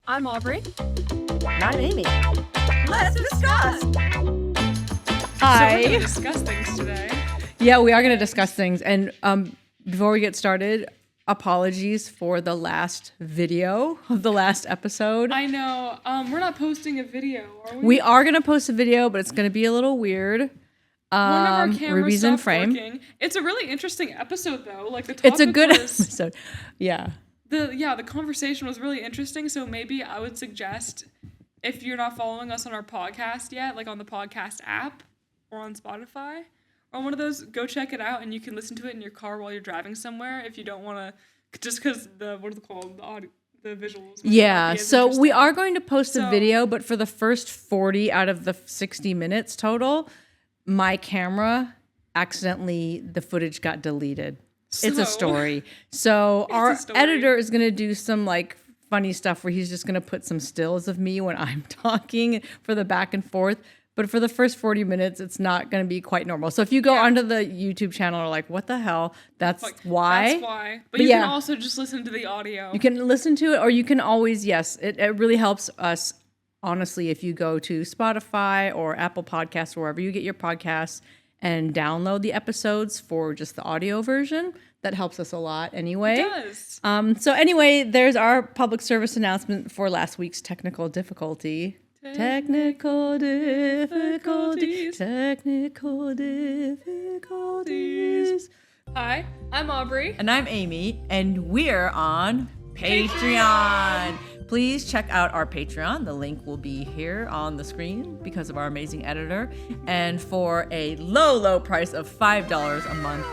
I'm Aubrey. And I'm Amy. Let's discuss. Hi. So we're going to discuss things today. Yeah, we are going to discuss things. And before we get started, apologies for the last video of the last episode. I know. We're not posting a video, are we? We are going to post a video, but it's going to be a little weird. One of our cameras Ruby's in stopped frame. working. It's a really interesting episode, though. Like the topic It's a good was, episode. Yeah. The conversation was really interesting. So maybe I would suggest, if you're not following us on our podcast yet, like on the podcast app or on Spotify or one of those, go check it out, and you can listen to it in your car while you're driving somewhere. If you don't want to, just because what is it called, the audio, the visuals. Yeah. So we are going to post a video, but for the first 40 out of the 60 minutes total, my camera accidentally, the footage got deleted. It's a story. So our editor is going to do some like funny stuff where he's just going to put some stills of me when I'm talking for the back and forth. But for the first 40 minutes, it's not going to be quite normal. So if you go onto the YouTube channel, are like, what the hell? That's why. That's why. But you can also just listen to the audio. You can listen to it, or you can always, it really helps us, honestly, if you go to Spotify or Apple Podcasts, or wherever you get your podcasts, and download the episodes for just the audio version. That helps us a lot anyway. It does. So anyway, there's our public service announcement for last week's technical difficulty. Technical difficulties. Hi, I'm Aubrey. And I'm Amy, and we're on Patreon. Please check out our Patreon. The link will be here on the screen because of our amazing editor. And for a low price of $5 a month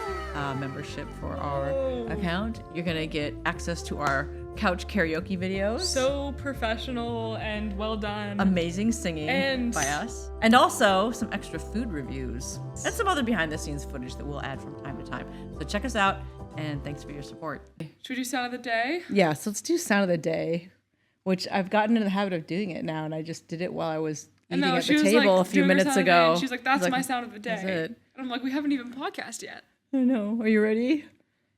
membership for our account, you're going to get access to our couch karaoke videos. So professional and well done. Amazing singing by us. And also some extra food reviews and some other behind the scenes footage that we'll add from time to time. So check us out, and thanks for your support. Should we do sound of the day? Yeah, so let's do sound of the day, which I've gotten into the habit of doing it now, and I just did it while I was eating at the table a few minutes ago. She's like, that's my sound of the day. That's it. And I'm like, we haven't even podcast yet. I know. Are you ready?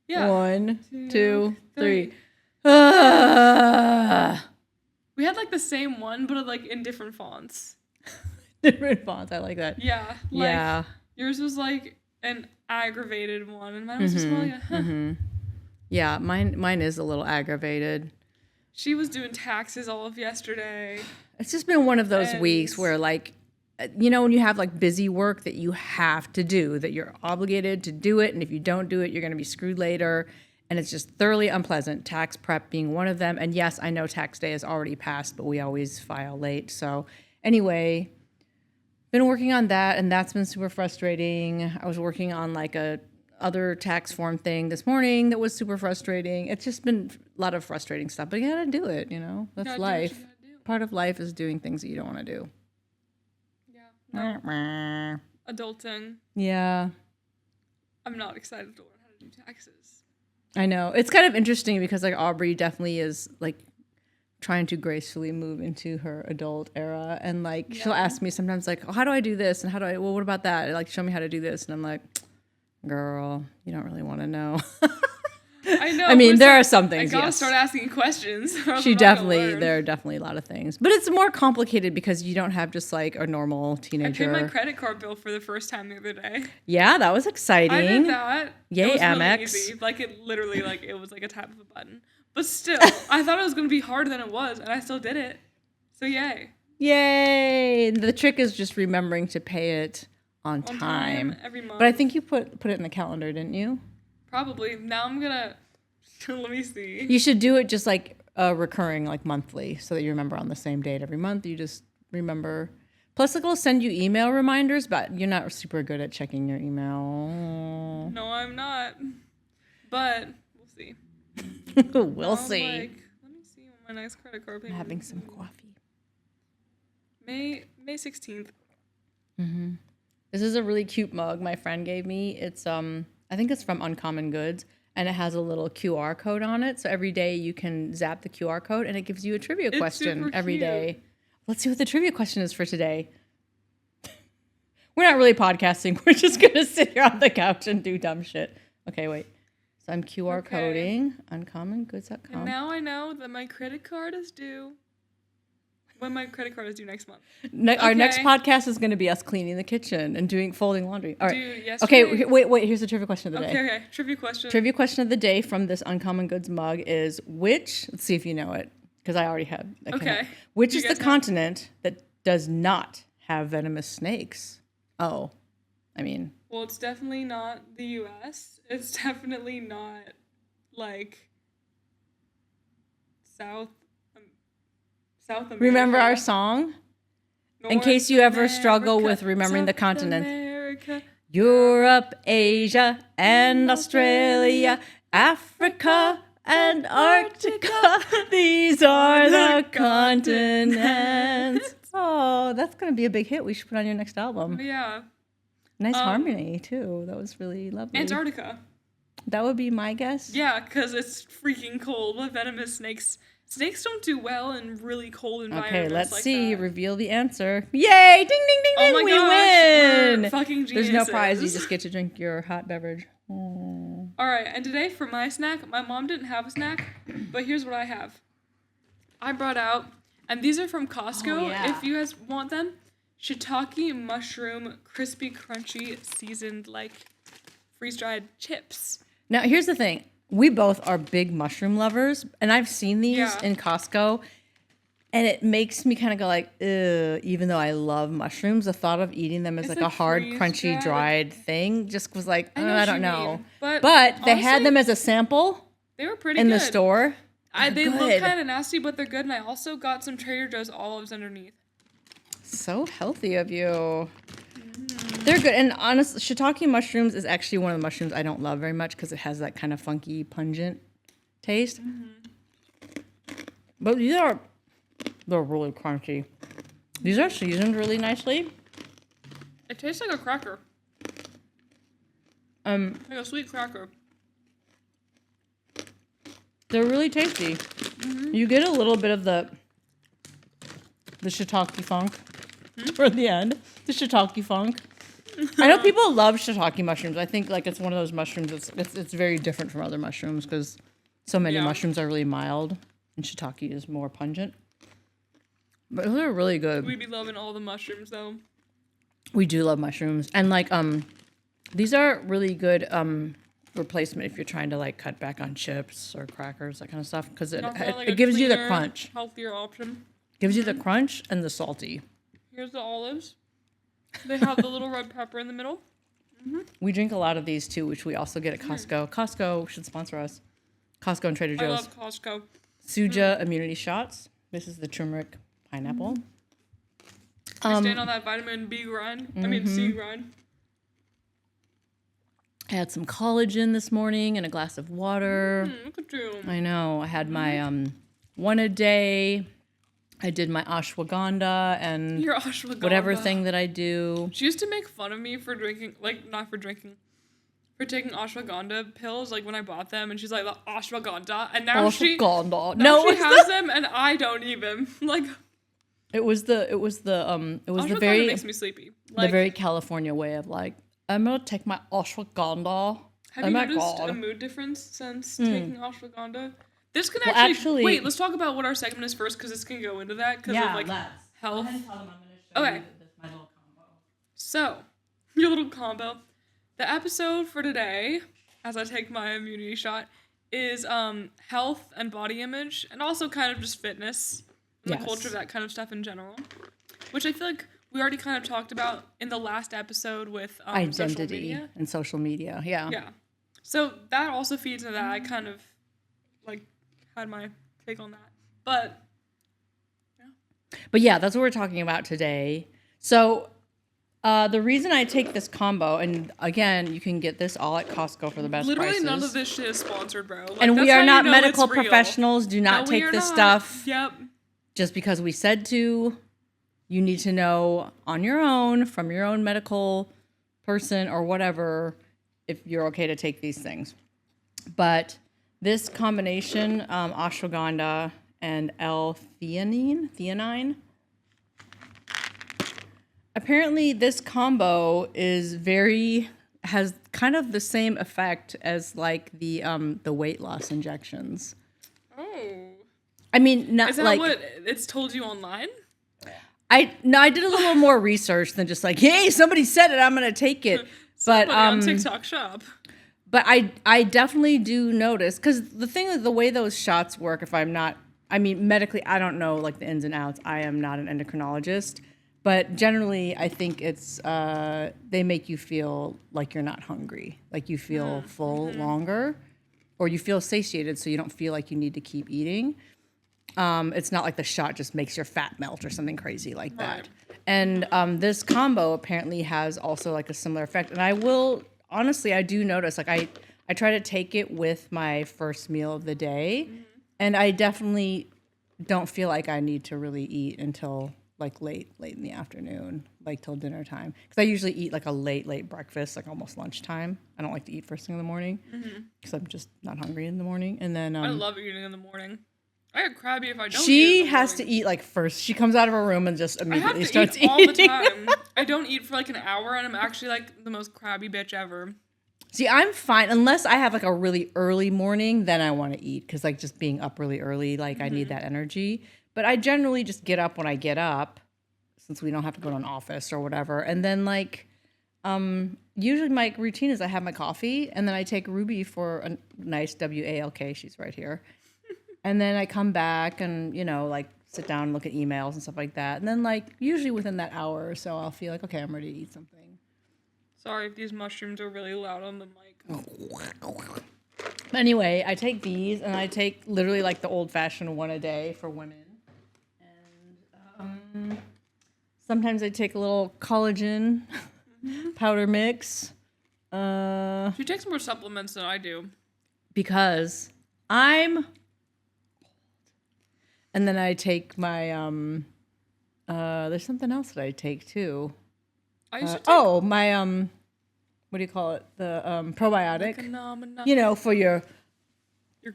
Yeah. 1, 2, 3. We had like the same one, but like in different fonts. Different fonts. I like that. Yeah. Like, yours was like an aggravated one, and mine was just more like a, Yeah, mine is a little aggravated. She was doing taxes all of yesterday. It's just been one of those weeks where, like, you know, when you have like busy work that you have to do, that you're obligated to do it, and if you don't do it, you're going to be screwed later. And it's just thoroughly unpleasant, tax prep being one of them. And yes, I know tax day is already passed, but we always file late. So anyway, been working on that, and that's been super frustrating. I was working on like a other tax form thing this morning that was super frustrating. It's just been a lot of frustrating stuff, but you gotta do it, you know? That's life. Part of life is doing things that you don't want to do. Yeah. No. Adulting. Yeah. I'm not excited to learn how to do taxes. I know. It's kind of interesting because like Aubrey definitely is like trying to gracefully move into her adult era, and like she'll ask me sometimes like, oh, how do I do this, and what about that, like show me how to do this, and I'm like, girl, you don't really want to know. I know. I mean, there are some things. I gotta start asking questions. There are definitely a lot of things, but it's more complicated because you don't have just like a normal teenager. I paid my credit card bill for the first time the other day. Yeah, that was exciting. I did that. Yay, it was Amex. Really easy. Like it literally, like it was like a tap of a button. But still, I thought it was gonna be harder than it was, and I still did it. So yay. Yay! The trick is just remembering to pay it on time every month. But I think you put it in the calendar, didn't you? Probably. Now I'm gonna. Let me see. You should do it just like recurring, like monthly, so that you remember on the same date every month. You just remember. Plus, it'll send you email reminders, but you're not super good at checking your email. No, I'm not. But we'll see. We'll see. Like, let me see what my next credit card payment. Having some coffee. May 16th. Mm-hmm. This is a really cute mug my friend gave me. It's I think it's from Uncommon Goods. And it has a little QR code on it. So every day you can zap the QR code and it gives you a trivia question every day. Let's see what the trivia question is for today. We're not really podcasting. We're just going to sit here on the couch and do dumb shit. Okay, wait. So I'm QR coding uncommongoods.com. And now I know that my credit card is due when my credit card is due next month. Our next Okay. podcast is going to be us cleaning the kitchen and folding laundry. All right. Dude, yesterday- Okay, wait. Here's the trivia question of the day. Okay. Trivia question. Trivia question of the day from this Uncommon Goods mug is let's see if you know it, because I already have. Okay. Which Do is you the guys know? continent that does not have venomous snakes? Oh, I mean, Well, it's definitely not the U.S. It's definitely not like South America. remember our song? In North case you ever struggle America, with remembering the South continents. America. Europe, Asia, and Australia, Africa, and Antarctica. These are the continents. Oh, that's going to be a big hit. We should put on your next album. Yeah. Nice harmony, too. That was really lovely. Antarctica. That would be my guess. Yeah, because it's freaking cold with venomous snakes. Snakes don't do well in really cold environments. Okay, let's like see. that. Reveal the answer. Yay! Ding, ding, ding, Oh ding. my We gosh, win. we're fucking There's no prize. You geniuses. just get to drink your hot beverage. All right, and today for my snack, my mom didn't have a snack, but here's what I have. I brought out, and these are from Costco. Oh, yeah. If you guys want them, shiitake mushroom crispy crunchy seasoned like freeze dried chips. Now, here's the thing. We both are big mushroom lovers, and I've seen these Yeah. in Costco, and it makes me kind of go like, ugh, even though I love mushrooms, the thought of eating them as It's like a like hard, freeze crunchy, dried. dried thing just was like, I know I what don't you know. mean, but they had honestly, them as a sample They were pretty in good. the store. They look good. kind of nasty, but they're good, and I also got some Trader Joe's olives underneath. So healthy of you. They're good. And honestly, shiitake mushrooms is actually one of the mushrooms I don't love very much because it has that kind of funky, pungent taste. But they're really crunchy. These are seasoned really nicely. It tastes like a cracker, like a sweet cracker. They're really tasty. You get a little bit of the shiitake funk for the end. The shiitake funk. I know people love shiitake mushrooms. I think like it's one of those mushrooms it's very different from other mushrooms because so many Yeah. mushrooms are really mild and shiitake is more pungent. But those are really good. We be loving all the mushrooms though. We do love mushrooms. And like these are really good replacement if you're trying to like cut back on chips or crackers, that kind of stuff, because Not that, like, it a gives you the cleaner, crunch. healthier option. Gives you the crunch and the salty. Here's the olives. They have the little red pepper in the middle. We drink a lot of these too, which we also get at Costco. Costco should sponsor us. Costco and Trader I Joe's. love Costco. Suja immunity shots. This is the turmeric pineapple. I stand on that vitamin B grind. I mean C grind. I had some collagen this morning and a glass of water. Look at you. I know. I had my one a day. I did my ashwagandha and Your ashwagandha. whatever thing that I do. She used to make fun of me for drinking, like, not for drinking, for taking ashwagandha pills, like, when I bought them, and she's like, the ashwagandha, and now Ashwagandha. now she it's has them, and I don't even. Like, it was the ashwagandha very makes me sleepy. the Like, very California way of like, I'm gonna take my ashwagandha. have Oh you my noticed God. a mood difference since taking ashwagandha? This can Well, actually, wait, let's talk about what our segment is first, because this can go into that, because of, like, health. Okay. So, your little combo. The episode for today, as I take my immunity shot, is health and body image, and also kind of just fitness and Yes. the culture of that kind of stuff in general, which I feel like we already kind of talked about in the last episode with social Identity media. and social media. Yeah. Yeah. So that also feeds into that. I kind of like had my take on that, but But yeah, that's what we're talking about today. So the reason I take this combo, and again, you can get this all at Costco for the best literally prices. none of this shit is sponsored, bro. Like, And that's we how are you not know medical it's real. professionals. Do not No, we take are this not. stuff Yep. just because we said to. You need to know on your own, from your own medical person or whatever, if you're okay to take these things. But this combination, ashwagandha and L-theanine, apparently this combo has kind of the same effect as like the weight loss injections. Oh. I mean, not Is that like what it's told you online? I did a little more research than just like, hey, somebody said it, I'm gonna take it. But Somebody on TikTok shop. But I definitely do notice, because the thing is, the way those shots work, if I'm not, I mean, medically, I don't know like the ins and outs. I am not an endocrinologist, but generally, I think it's they make you feel like you're not hungry, like you feel full longer, or you feel satiated, so you don't feel like you need to keep eating. It's not like the shot just makes your fat melt or something crazy like that. And this combo apparently has also like a similar effect. And I will, honestly, I do notice, like I try to take it with my first meal of the day. And I definitely don't feel like I need to really eat until like late in the afternoon, like till dinner time. Because I usually eat like a late breakfast, like almost lunchtime. I don't like to eat first thing in the morning because I'm just not hungry in the morning. And then I love eating in the morning. I get crabby if I don't. She has to eat like first. She comes out of her room and just immediately starts eating. all the time. I don't eat for like an hour, and I'm actually like the most crabby bitch ever. See, I'm fine unless I have like a really early morning. Then I want to eat because like just being up really early, like I need that energy. But I generally just get up when I get up, since we don't have to go to an office or whatever. And then like, usually my routine is I have my coffee and then I take Ruby for a nice WALK. She's right here. And then I come back and, you know, like sit down and look at emails and stuff like that. And then like usually within that hour or so, I'll feel like, okay, I'm ready to eat something. Sorry if these mushrooms are really loud on the mic. But anyway, I take these and I take literally like the old fashioned one a day for women. And sometimes I take a little collagen powder mix. She takes more supplements than I do. Because I'm... And then I take my, there's something else that I take too. I used to take my, what do you call it? The probiotic. You know, for your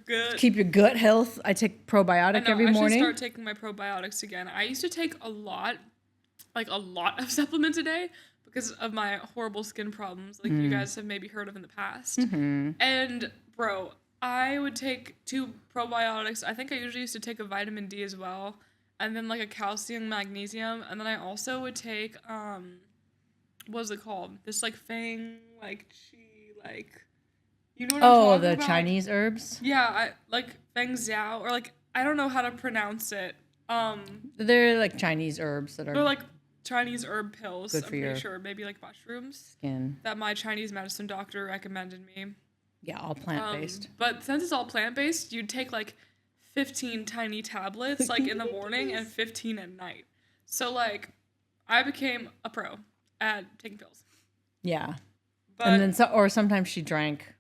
gut. Keep your gut health. I take probiotic every morning. I should start taking my probiotics again. I used to take a lot of supplements a day because of my horrible skin problems, like you guys have maybe heard of in the past. And bro, I would take 2 probiotics. I think I usually used to take a vitamin D as well, and then like a calcium, magnesium, and then I also would take what's it called? This like fang, like chi, like you know what I'm talking about? The Chinese herbs. Yeah, I like feng xiao, or like I don't know how to pronounce it. They're like Chinese herbs that are. They're like Chinese herb pills. Good I'm for pretty your sure, maybe like mushrooms. Skin. That my Chinese medicine doctor recommended me. Yeah, all plant-based. But since it's all plant-based, you'd take like 15 tiny tablets like in the morning and 15 at night. So like I became a pro at taking pills. Yeah. But, and then or sometimes she drank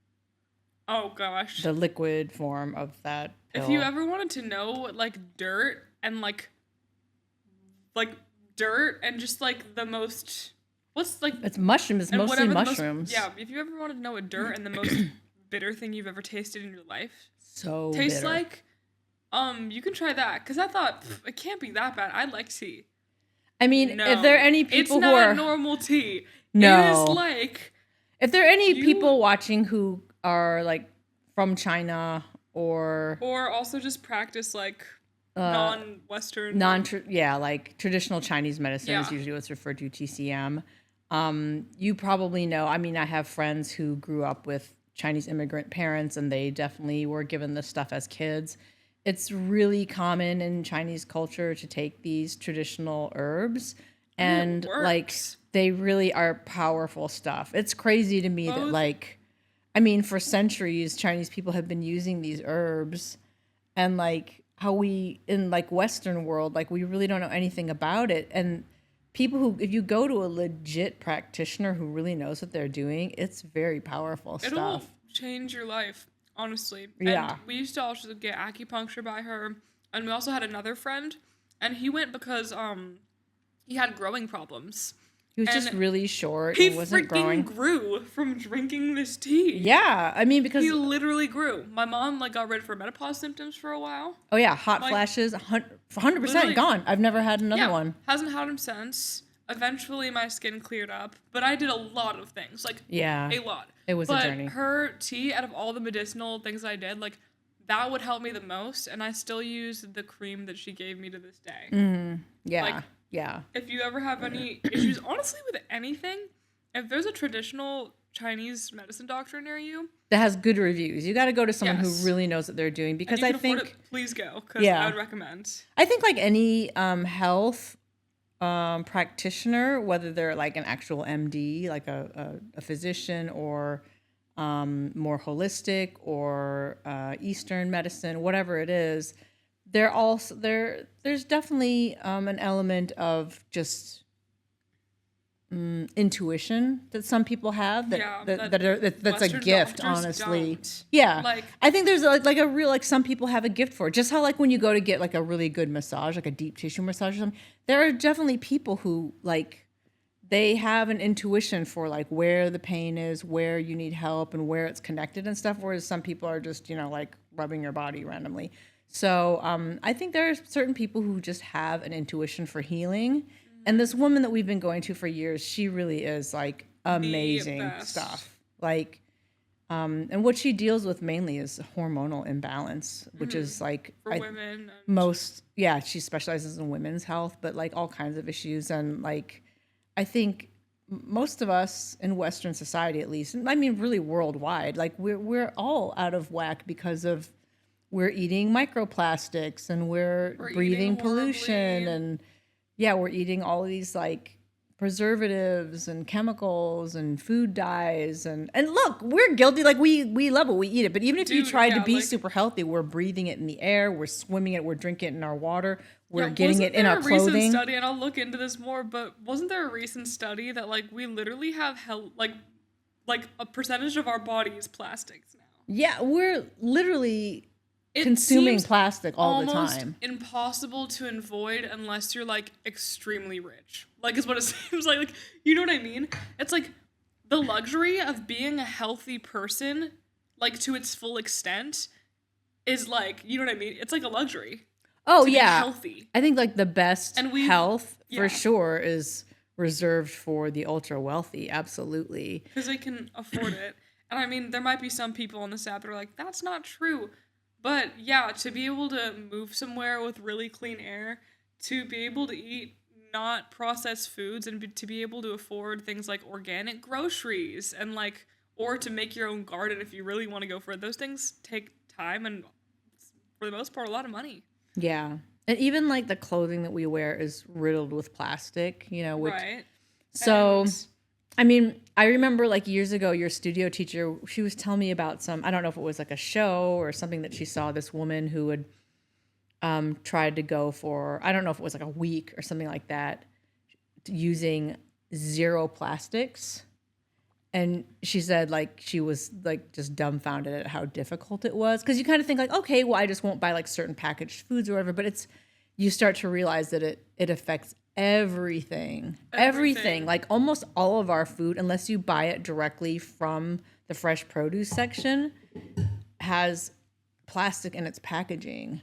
oh gosh, the liquid form of that pill. If you ever wanted to know what like dirt and like dirt and just like the most what's like it's mushrooms, it's mostly mushrooms. If you ever wanted to know what dirt and the most bitter thing you've ever tasted in your life tastes bitter. like, you can try that, because I thought it can't be that bad. I like tea. I mean, no, if there are any people who are normal tea, no, it is like if there are any people watching who are like from China or also just practice like non-Western like traditional Chinese medicine is usually what's referred to TCM. You probably know. I mean, I have friends who grew up with Chinese immigrant parents, and they definitely were given this stuff as kids. It's really common in Chinese culture to take these traditional herbs, and like they really are powerful stuff. It's crazy to me that like, I mean, for centuries Chinese people have been using these herbs, and like how we in like Western world, like we really don't know anything about it. And people who, if you go to a legit practitioner who really knows what they're doing, it's very powerful stuff. It'll change your life, honestly. Yeah. And we used to also get acupuncture by her, and we also had another friend, and he went because he had growing problems. He was just really short. He and wasn't growing. Grew from drinking this tea. Yeah, I mean, because he literally grew. My mom like got rid of her menopause symptoms for a while. Oh yeah, hot flashes, 100% gone. I've never had another one. Hasn't had them since. Eventually, my skin cleared up, but I did a lot of things, like a lot. It was a journey. But her tea, out of all the medicinal things I did, like that would help me the most, and I still use the cream that she gave me to this day. Yeah. Yeah. If you ever have any issues, honestly, with anything, if there's a traditional Chinese medicine doctor near you That has good reviews. You got to go to someone Yes. who really knows what they're doing, and because you I can afford think it, please go, because Yeah. I would recommend. I think like any health practitioner, whether they're like an actual MD, like a physician, or more holistic, or Eastern medicine, whatever it is, there's definitely an element of just intuition that some people have that's a Western gift, doctors honestly. don't. Yeah. Like- I think there's like a real, like, some people have a gift for it. Just how like when you go to get like a really good massage, like a deep tissue massage or something, there are definitely people who like they have an intuition for like where the pain is, where you need help, and where it's connected and stuff, whereas some people are just, like rubbing your body randomly. So I think there are certain people who just have an intuition for healing. And this woman that we've been going to for years, she really is like amazing best. stuff. Like, and what she deals with mainly is hormonal imbalance, which is like For women. she specializes in women's health, but like all kinds of issues. And like, I think most of us in Western society, at least, and I mean, really worldwide, like we're all out of whack because of we're eating microplastics, and we're breathing eating pollution, horribly. and we're eating all of these like preservatives and chemicals and food dyes, and look, we're guilty. Like we love it, we eat it, but even if you Dude, tried to yeah, be like- super healthy, we're breathing it in the air, we're swimming it, we're drinking it in our water, we're Yeah, getting wasn't it in there our a recent clothing. study, and I'll look into this more, but wasn't there a recent study that like we literally have like a percentage of our body is plastics now? Yeah, we're literally It consuming seems plastic all the almost time. impossible to avoid unless you're like extremely rich. Like is what it seems like. Like, you know what I mean? It's like the luxury of being a healthy person, like to its full extent, is like, you know what I mean? It's like a luxury. Oh to be yeah, healthy. I think like the best And we've- health yeah. for sure is reserved for the ultra wealthy. Absolutely. Because they can afford it. And I mean, there might be some people on this app that are like, that's not true. But yeah, to be able to move somewhere with really clean air, to be able to eat not processed foods, and to be able to afford things like organic groceries, and like, or to make your own garden if you really want to go for it, those things take time and for the most part a lot of money. Yeah. And even like the clothing that we wear is riddled with plastic, which Right. so And- I mean, I remember like years ago, your studio teacher, she was telling me about I don't know if it was like a show or something that she saw, this woman who had tried to go for, I don't know if it was like a week or something like that, using zero plastics. And she said like she was like just dumbfounded at how difficult it was. Because you kind of think like, okay, well, I just won't buy like certain packaged foods or whatever. But you start to realize that it affects everything. Like almost all of our food, unless you buy it directly from the fresh produce section, has plastic in its packaging.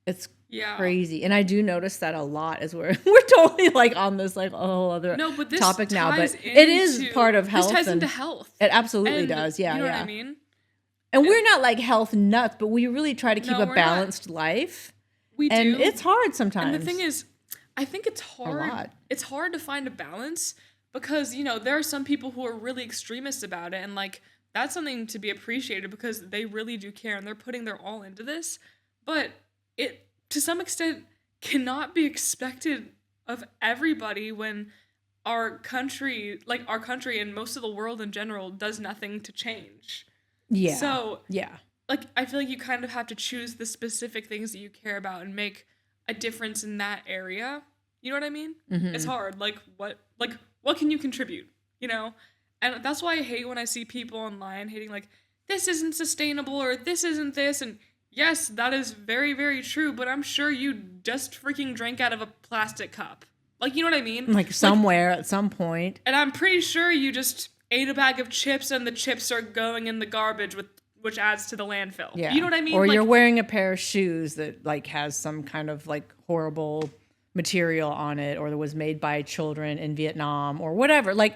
It's Yeah. crazy. And I do notice that a lot as we're totally like on this like a whole other No, but this topic now. But ties it is into- part of health. This ties and into health. It absolutely And does. Yeah. You know yeah. what I mean? And we're not like health nuts, but we really try to keep No, a we're not. balanced life. We And do. it's hard sometimes. And the thing is, I think it's hard. lot. It's hard to find a balance because, there are some people who are really extremists about it, and like that's something to be appreciated because they really do care and they're putting their all into this. But it to some extent cannot be expected of everybody when our country and most of the world in general does nothing to change. yeah. So yeah. like I feel like you kind of have to choose the specific things that you care about and make a difference in that area. You know what I mean? Mm-hmm. It's hard. Like what can you contribute? And that's why I hate when I see people online hating like this isn't sustainable or this isn't this. And yes, that is very, very true, but I'm sure you just freaking drank out of a plastic cup. Like, you know what I mean? Like somewhere at some point. And I'm pretty sure you just ate a bag of chips and the chips are going in the garbage which adds to the landfill. Yeah. You know what I mean? Or Like, you're wearing a pair of shoes that like has some kind of like horrible material on it or that was made by children in Vietnam or whatever. Like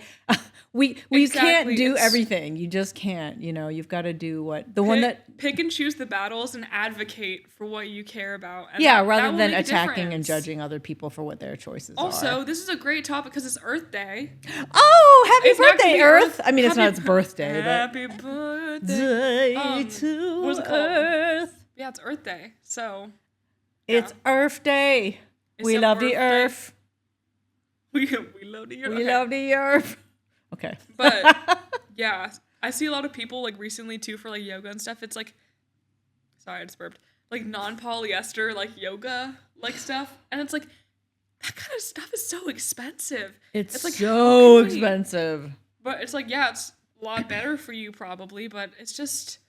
we Exactly. can't do It's- everything. You just can't, you've got to do what the one that pick and choose the battles and advocate for what you care about. And yeah, that rather will than make a attacking and difference. judging other people for what their choices Also, are. this is a great topic because it's Earth Day. Oh, happy It's not birthday, gonna be Earth. I mean, it's happy not its birthday, but Happy birthday. day to what is it called? Earth. Yeah, it's Earth Day. So It's Earth Day. It's We a love the birthday. Earth. we love the Earth. We love the Earth. Okay. But yeah, I see a lot of people like recently too for like yoga and stuff. It's like, sorry, I just burped. Like non-polyester like yoga like stuff, and it's like that kind of stuff is so expensive. It's like, so how can we- expensive. But it's like, yeah, it's a lot better for you probably, but it's just,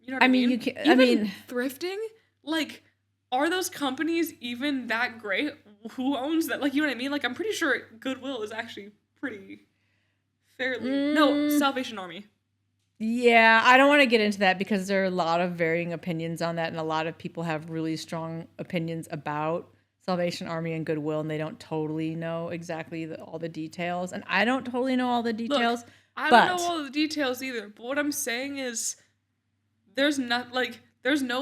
you know what I I mean, mean? you can't- Even I mean- thrifting, like, are those companies even that great? Who owns that? Like, you know what I mean? Like, I'm pretty sure Goodwill is actually pretty fairly. No, Salvation Army. Yeah, I don't want to get into that because there are a lot of varying opinions on that, and a lot of people have really strong opinions about Salvation Army and Goodwill, and they don't totally know exactly all the details. And I don't totally know all the details. Look, I but don't know all the details either, but what I'm saying is there's no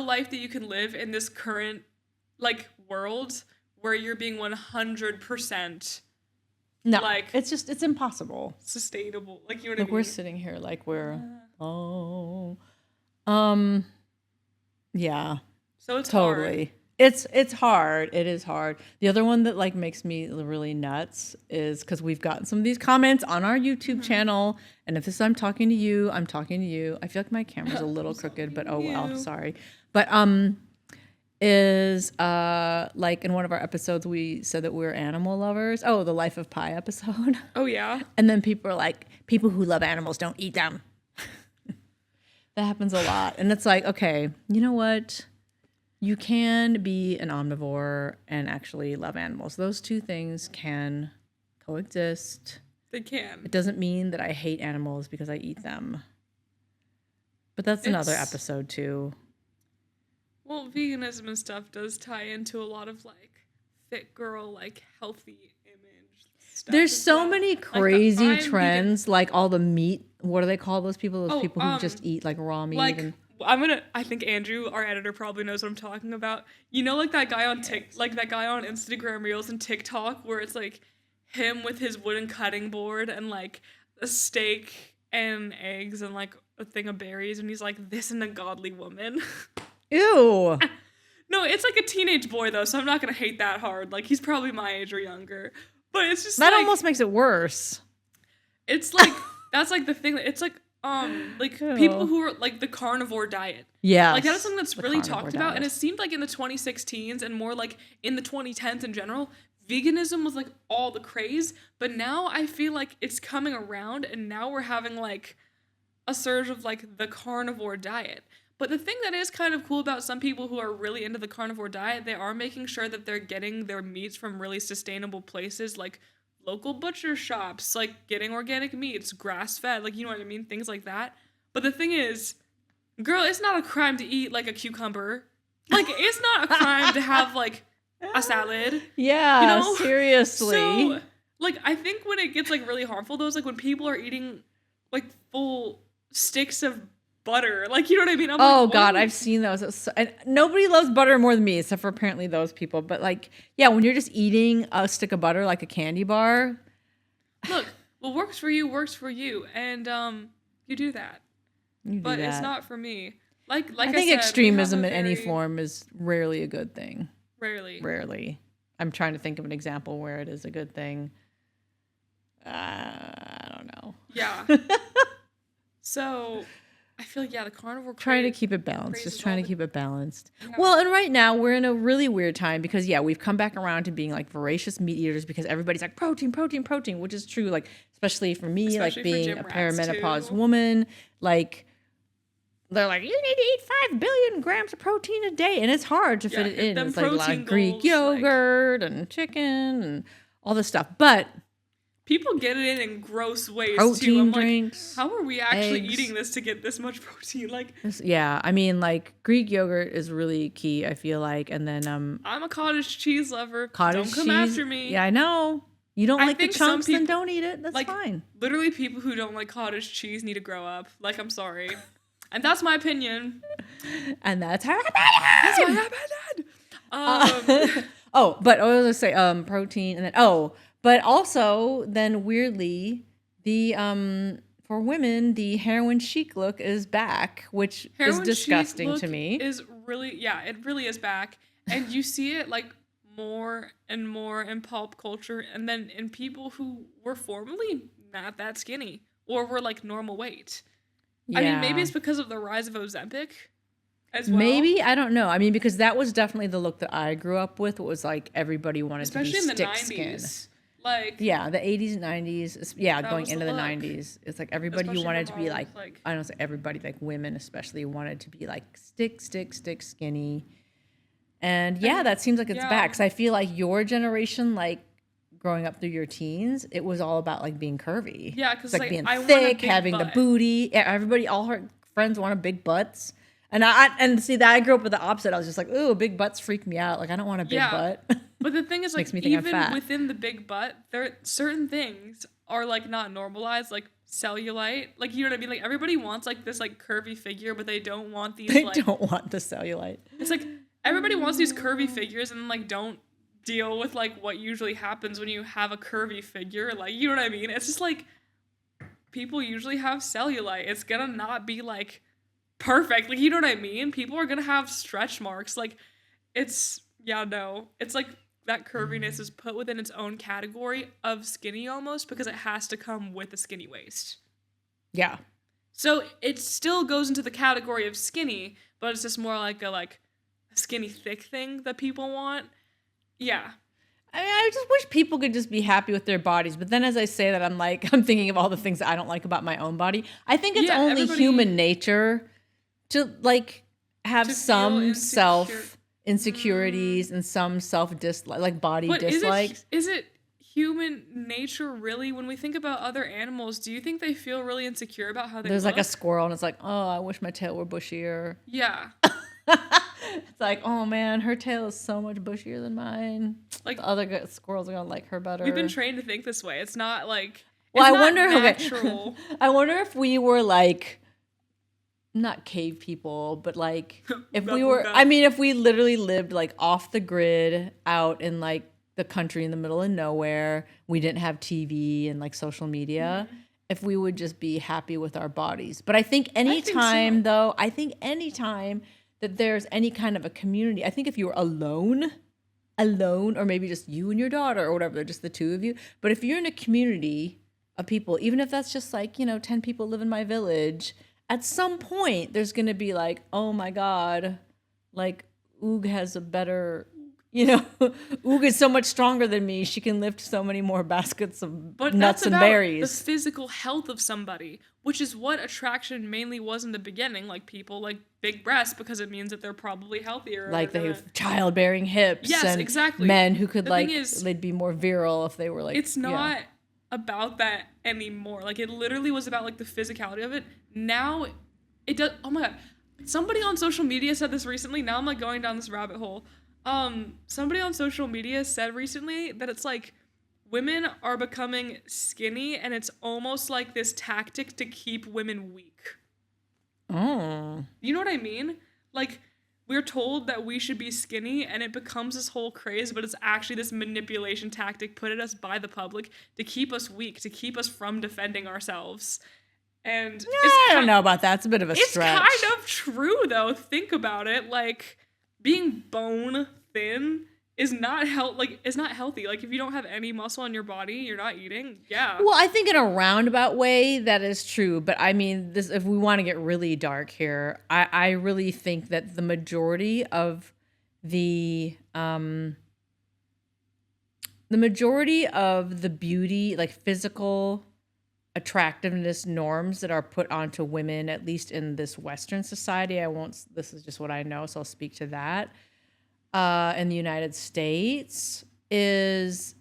life that you can live in this current like world where you're being 100% no, like- it's impossible. sustainable. Like, you know what Look, I we're mean? sitting here like we're yeah, So it's totally. hard. It's hard. It is hard. The other one that like makes me really nuts is because we've gotten some of these comments on our YouTube channel, and if this I'm talking to you, I'm talking to you. I feel like my camera's a little crooked, but oh well, you. sorry. But is like in one of our episodes we said that we're animal lovers. Oh, the Life of Pi episode. Oh yeah. And then people are like, people who love animals don't eat them. That happens a lot. And it's like, okay, you know what? You can be an omnivore and actually love animals. Those two things can coexist. They can. It doesn't mean that I hate animals because I eat them. But that's another It's- episode too. Well, veganism and stuff does tie into a lot of like fit girl, like healthy image stuff. There's as so well. many Like, crazy I'm vegan- trends, like all the meat. What do they call those people? Those Oh, people who just eat like raw meat. Like and I think Andrew, our editor, probably knows what I'm talking about. You know, like that guy on that guy on Instagram Reels and TikTok, where it's like him with his wooden cutting board and like a steak and eggs and like a thing of berries, and he's like, "This and a godly woman." Ew. No, it's like a teenage boy though, so I'm not gonna hate that hard. Like he's probably my age or younger, but it's just That like, almost makes it worse. It's like that's like the thing that it's like like Ew. people who are like the carnivore diet. Yeah. Like that is something that's the really carnivore talked about, and diet. it seemed like in the 2016s and more like in the 2010s in general, veganism was like all the craze. But now I feel like it's coming around, and now we're having like a surge of like the carnivore diet. But the thing that is kind of cool about some people who are really into the carnivore diet, they are making sure that they're getting their meats from really sustainable places like local butcher shops, like getting organic meats, grass-fed, like, you know what I mean? Things like that. But the thing is, girl, it's not a crime to eat like a cucumber. Like, it's not a crime to have like a salad. Yeah, You know? seriously. So, like, I think when it gets like really harmful, though, is like when people are eating like full sticks of butter. Like, you know what I mean? I'm Oh like, God, "Whoa." I've seen those. And nobody loves butter more than me, except for apparently those people. But like, yeah, when you're just eating a stick of butter like a candy bar, Look, what works for you, and you do that. you do But that. it's not for me. Like I I think said, extremism we in have a any very- form is rarely a good thing. Rarely. Rarely. I'm trying to think of an example where it is a good thing. I don't know. Yeah. So, I feel like the carnivore. Trying to craze- keep it balanced. craze Just is trying all to keep it balanced. Yeah. Well, and right now we're in a really weird time because we've come back around to being like voracious meat eaters because everybody's like protein, protein, protein, which is true. Like especially for me, Especially like for being gym a rats, perimenopause too. woman, like they're like, you need to eat 5 billion grams of protein a day, and it's hard to fit it hit in. them It's like a lot protein of Greek goals, like- yogurt and chicken and all this stuff, but People get it in gross ways too. Protein I'm drinks, like, how are we actually eggs. eating this to get this much protein? Like, Yeah, I mean, like Greek yogurt is really key, I feel like, and then I'm a cottage cheese lover. cottage Don't come cheese. after me. Yeah, I know. You don't I like the think some chunks, then people- don't eat it. That's like, fine. Literally, people who don't like cottage cheese need to grow up. Like, I'm sorry. And that's my opinion. And that's how That's my opinion. Oh, but I was gonna say protein, and then but also then weirdly the for women the heroin chic look is back, which Heroin is chic disgusting look to me. Is really, yeah, it really is back, and you see it like more and more in pop culture, and then in people who were formerly not that skinny or were like normal weight. I mean, maybe it's because of the rise of Ozempic as well. Maybe, I don't know. I mean, because that was definitely the look that I grew up with. It was like everybody wanted especially to be in the stick 90s. skin. Like, Yeah, the 80s and 90s. Yeah, That going was into the the look. 90s. It's like everybody Especially wanted for to be moms, like, I don't say everybody, like women especially wanted to be like stick skinny. And yeah, that seems like it's yeah. back. Cause I feel like your generation, like growing up through your teens, it was all about like being curvy. Yeah, 'cause, It's like, being I want a thick, big having the butt. booty. Yeah, everybody, all her friends wanted big butts. And see that I grew up with the opposite. I was just like, ooh, big butts freak me out. Like I don't want a big Yeah. butt. but the thing is, like, Makes me think I'm even fat. within the big butt, there certain things are like not normalized, like cellulite. Like, you know what I mean? Like, everybody wants like this like curvy figure, but they don't want these They like. don't want the cellulite. It's like everybody wants these curvy figures and like don't deal with like what usually happens when you have a curvy figure. Like, you know what I mean? It's just like people usually have cellulite. It's gonna not be like perfect. Like, you know what I mean? People are gonna have stretch marks. Like, it's It's like that curviness is put within its own category of skinny almost because it has to come with a skinny waist. Yeah. So it still goes into the category of skinny, but it's just more like a skinny thick thing that people want. Yeah. I mean, I just wish people could just be happy with their bodies. But then as I say that, I'm thinking of all the things that I don't like about my own body. I think it's Yeah, only everybody- human nature to like have To feel some insecure. self insecurities and some self dislike, like body But dislikes. is it human nature really? When we think about other animals, do you think they feel really insecure about how they There's look? like a squirrel and it's like, oh, I wish my tail were bushier. Yeah. It's like, oh man, her tail is so much bushier than mine. Like, The other squirrels are gonna like her better. we've been trained to think this way. It's not like Well, it's I not wonder. natural. Okay. I wonder if we were like, not cave people, but like if we were. I mean, if we literally lived like off the grid, out in like the country in the middle of nowhere, we didn't have TV and like social media. If we would just be happy with our bodies. But I think anytime though, I think anytime that there's any kind of a community, I think if you were alone, or maybe just you and your daughter or whatever, just the two of you. But if you're in a community of people, even if that's just like, 10 people live in my village, at some point there's going to be like, oh my God, like Oog has a better, Oog is so much stronger than me. She can lift so many more baskets of But nuts that's and about berries. the physical health of somebody, which is what attraction mainly was in the beginning. Like, people like big breasts because it means that they're probably healthier. or Like they gonna- have childbearing hips. Yes, and exactly. Men who could The like, thing is, they'd be more virile if they were like. It's yeah. not about that anymore. Like, it literally was about like the physicality of it. Now it does. Oh my God. Somebody on social media said this recently. Now I'm like going down this rabbit hole. Somebody on social media said recently that it's like women are becoming skinny and it's almost like this tactic to keep women weak. Oh. You know what I mean? Like, we're told that we should be skinny and it becomes this whole craze, but it's actually this manipulation tactic put at us by the public to keep us weak, to keep us from defending ourselves. And I don't know about that. It's a bit of a it's stretch. kind of true though. Think about it. Like, being bone thin is not it's not healthy. Like, if you don't have any muscle in your body, you're not eating. Yeah. Well, I think in a roundabout way that is true, but I mean, this if we want to get really dark here, I really think that the majority of the beauty, like physical attractiveness norms that are put onto women, at least in this Western society, this is just what I know, so I'll speak to that. In the United States is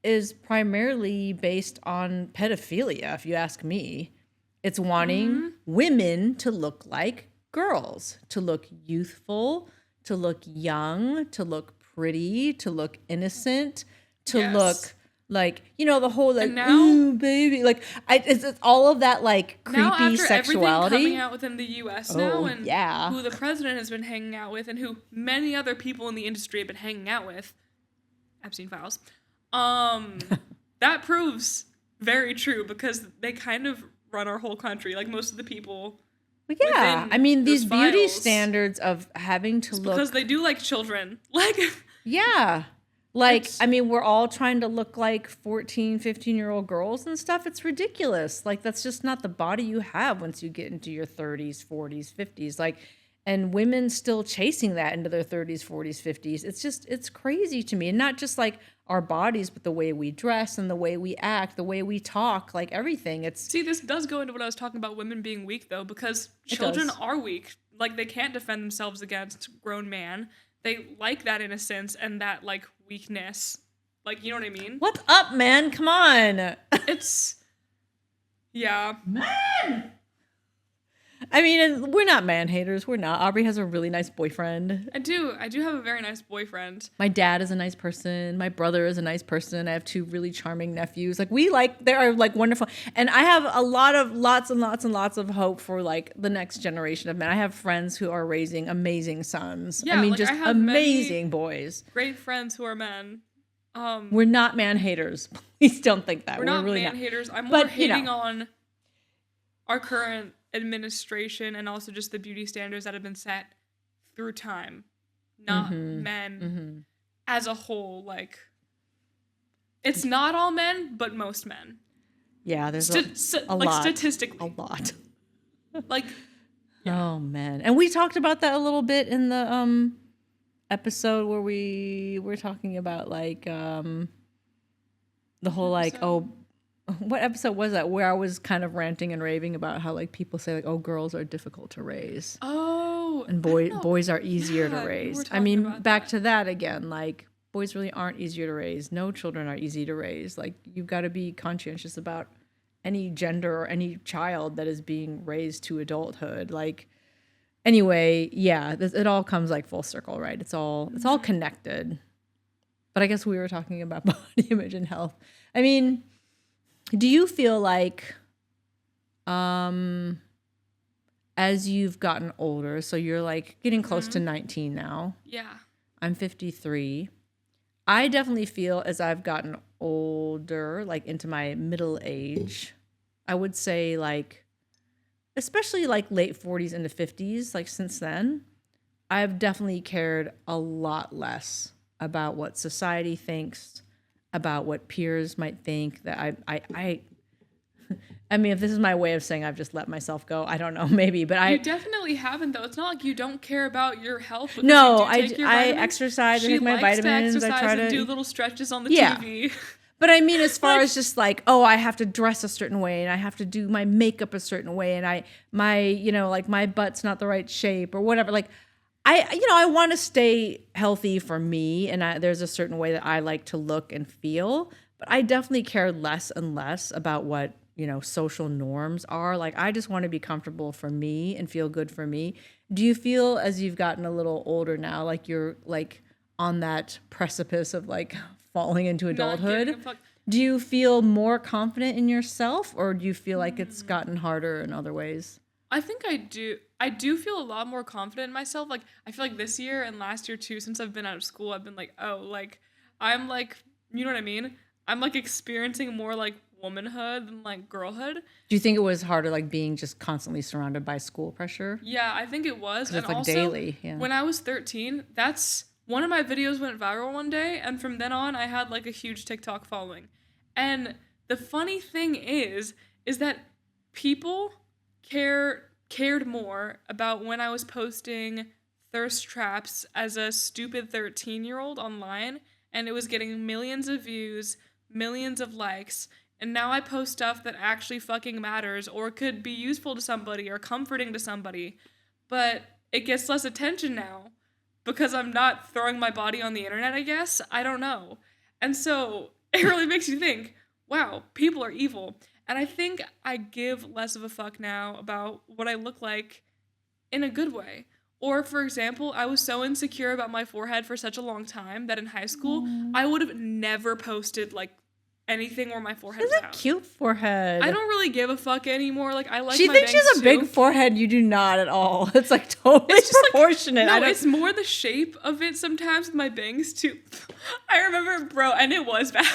is primarily based on pedophilia, if you ask me. It's wanting women to look like girls, to look youthful, to look young, to look pretty, to look innocent, to look like, the whole like, now, ooh, baby. Like, it's all of that like creepy now after sexuality. everything coming out within the U.S. now, and yeah. who the president has been hanging out with, and who many other people in the industry have been hanging out with, Epstein files. That proves very true because they kind of run our whole country. Like most of the people. Well, yeah, I mean these beauty files, standards of having to look because they do like children. Like yeah. Like, I mean, we're all trying to look like 14, 15-year-old girls and stuff. It's ridiculous. Like, that's just not the body you have once you get into your 30s, 40s, 50s. Like, and women still chasing that into their 30s, 40s, 50s. It's crazy to me. And not just like our bodies, but the way we dress and the way we act, the way we talk, like everything. See, this does go into what I was talking about women being weak, though, because children are weak. Like, they can't defend themselves against grown man. They like that innocence and that, like, weakness. Like, you know what I mean? What's up, man? Come on. It's... Yeah. Man! I mean, we're not man haters. We're not. Aubrey has a really nice boyfriend. I do have a very nice boyfriend. My dad is a nice person. My brother is a nice person. I have 2 really charming nephews. Like they are like wonderful. And I have lots and lots of hope for like the next generation of men. I have friends who are raising amazing sons. Yeah, I mean, like, just I have amazing boys. Great friends who are men. We're not man haters. Please don't think that. We're not really man not haters. I'm more hating on on our current administration and also just the beauty standards that have been set through time, not men as a whole. Like, it's not all men, but most men. Yeah, there's a like lot. Statistically. A lot. Like, yeah. Oh man. And we talked about that a little bit in the episode where we were talking about like the whole like what episode was that where I was kind of ranting and raving about how like people say like, oh, girls are difficult to raise. Oh. And boys are easier to raise. I mean, back to that again, like boys really aren't easier to raise. No children are easy to raise. Like you've got to be conscientious about any gender or any child that is being raised to adulthood. Like anyway, yeah, it all comes like full circle, right? It's all connected. But I guess we were talking about body image and health. I mean, do you feel like as you've gotten older, so you're like getting close to 19 now. Yeah. I'm 53. I definitely feel as I've gotten older, like into my middle age, I would say like, especially like late 40s into 50s, like since then, I've definitely cared a lot less about what society thinks, about what peers might think, that I mean, if this is my way of saying I've just let myself go, I don't know, maybe, but You definitely haven't, though. It's not like you don't care about your health. No, I exercise, I take my vitamins, I try to do little stretches on the TV. But I mean, as far as just like, oh, I have to dress a certain way and I have to do my makeup a certain way and my butt's not the right shape or whatever. Like, I want to stay healthy for me, and there's a certain way that I like to look and feel, but I definitely care less and less about what, social norms are. Like, I just want to be comfortable for me and feel good for me. Do you feel as you've gotten a little older now, like you're like on that precipice of like falling into adulthood? Do you feel more confident in yourself, or do you feel like it's gotten harder in other ways? I think I do. I do feel a lot more confident in myself. Like, I feel like this year and last year too, since I've been out of school, I've been like, oh, like, I'm like, you know what I mean? I'm like experiencing more like womanhood than like girlhood. Do you think it was harder like being just constantly surrounded by school pressure? Yeah, I think it was. And it's like also, daily. Yeah. When I was 13, that's one of my videos went viral one day, and from then on, I had like a huge TikTok following. And the funny thing is that people cared more about when I was posting thirst traps as a stupid 13-year-old online, and it was getting millions of views, millions of likes, and now I post stuff that actually fucking matters or could be useful to somebody or comforting to somebody, but it gets less attention now because I'm not throwing my body on the internet, I guess. I don't know. And so it really makes you think, wow, people are evil. And I think I give less of a fuck now about what I look like in a good way. Or, for example, I was so insecure about my forehead for such a long time that in high school, I would have never posted, like, anything where my forehead was out. Cute forehead. I don't really give a fuck anymore. Like, I like she my thinks bangs she's a too. big forehead. You do not at all. It's like totally It's just proportionate. Like, no, it's more the shape of it sometimes with my bangs too. I remember, bro, and it was bad.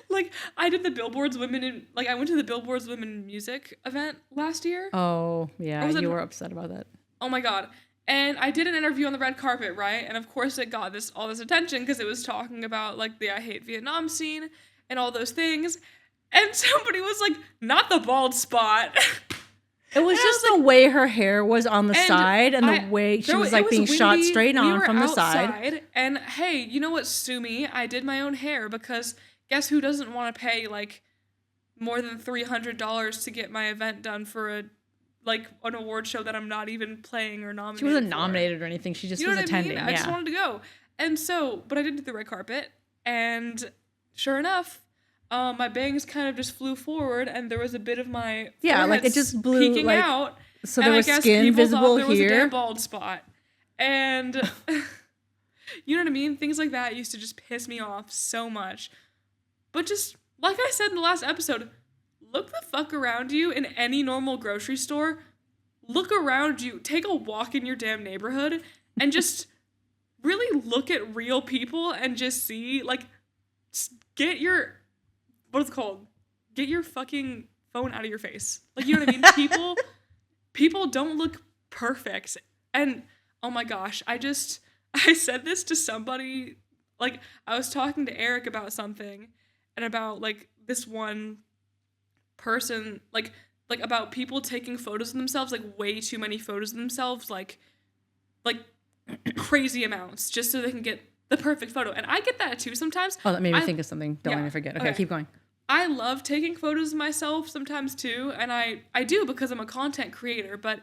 Like, I did the Billboard's Women in, like, I went to the Billboard's Women in Music event last year. Oh, yeah, you were upset about that. Oh my God. And I did an interview on the red carpet, right? And of course it got all this attention because it was talking about, like, the I Hate Vietnam scene and all those things. And somebody was like, not the bald spot. It was just the way her hair was on the side and the way she was like being shot straight on from the side. And hey, you know what? Sue me. I did my own hair because guess who doesn't want to pay like more than $300 to get my event done for an award show that I'm not even playing or nominated. She wasn't for. nominated or anything. She just you know was what attending. I mean? I just wanted to go. And so, but I did do the red carpet, and sure enough, my bangs kind of just flew forward, and there was a bit of my like it just blew peeking like, out. So there was skin visible there was here. a damn bald spot, and you know what I mean. Things like that used to just piss me off so much. But just like I said in the last episode, look the fuck around you in any normal grocery store. Look around you. Take a walk in your damn neighborhood, and just really look at real people and just see like get your. What is it called? Get your fucking phone out of your face. Like, you know what I mean? People don't look perfect. And, oh my gosh, I said this to somebody, like, I was talking to Eric about something, and about, like, this one person, like about people taking photos of themselves, like, way too many photos of themselves, like, crazy amounts, just so they can get the perfect photo. And I get that, too, sometimes. Oh, that made me think of something. Don't let me forget. Okay, keep going. I love taking photos of myself sometimes too, and I do because I'm a content creator, but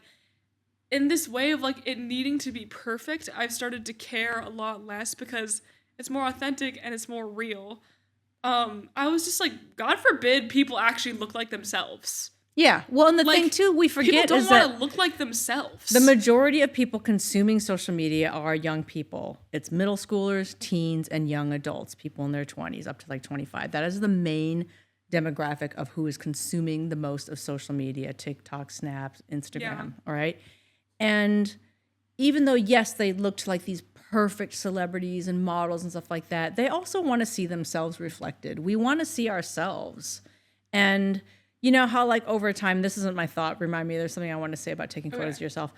in this way of like it needing to be perfect, I've started to care a lot less because it's more authentic and it's more real. I was just like, God forbid people actually look like themselves. Yeah, well, and the thing too we forget people is don't that want to look like themselves. The majority of people consuming social media are young people. It's middle schoolers, teens, and young adults, people in their 20s up to like 25. That is the main demographic of who is consuming the most of social media, TikTok, Snap, Instagram, all right? And even though, yes, they looked like these perfect celebrities and models and stuff like that, they also want to see themselves reflected. We want to see ourselves. And you know how, like, over time, this isn't my thought. Remind me, there's something I want to say about taking photos of yourself,